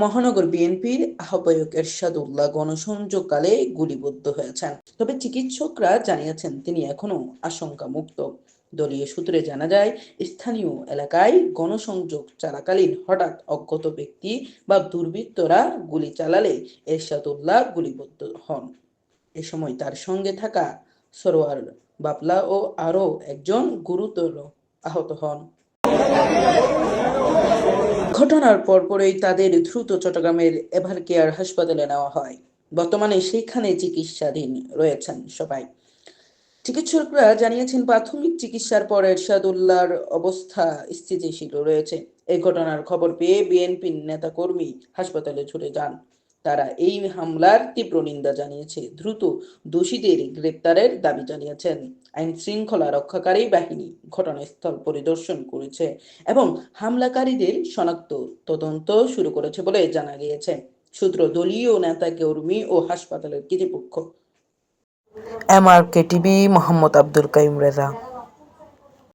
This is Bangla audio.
মহানগর বিএনপির আহ্বায়ক এরশাদুল্লাহ গণসংযোগকালে গুলিবিদ্ধ হয়েছেন। তবে চিকিৎসকরা জানিয়েছেন তিনি এখনো আশঙ্কামুক্ত। দলীয় সূত্রে জানা যায়, স্থানীয় এলাকায় গণসংযোগ চলাকালীন হঠাৎ অজ্ঞাত ব্যক্তি বা দুর্বৃত্তরা গুলি চালালে এরশাদুল্লাহ গুলিবিদ্ধ হন। এ সময় তার সঙ্গে থাকা সরোয়ার বাবলা ও আরও একজন গুরুতর আহত হন। ঘটনার পরপরই তাদের দ্রুত চট্টগ্রামের এভারকেয়ার হাসপাতালে নেওয়া হয়। বর্তমানে সেখানে চিকিৎসাধীন রয়েছেন সবাই। চিকিৎসকরা জানিয়েছেন, প্রাথমিক চিকিৎসার পর এরশাদুল্লাহর অবস্থা স্থিতিশীল রয়েছে। এই ঘটনার খবর পেয়ে বিএনপির নেতাকর্মী হাসপাতালে ছুটে যান। তারা এই হামলার তীব্র নিন্দা জানিয়েছে, দ্রুত দোষীদের গ্রেপ্তারের দাবি জানিয়েছেন। আইন শৃঙ্খলা রক্ষাকারী বাহিনী ঘটনাস্থল পরিদর্শন করেছে এবং হামলাকারীদের শনাক্ত তদন্ত শুরু করেছে বলে জানা গিয়েছে। সূত্র দলীয় নেতাকর্মী ও হাসপাতালের কর্তৃপক্ষ। MRK TV, Mohammad Abdul Qayyum Reza.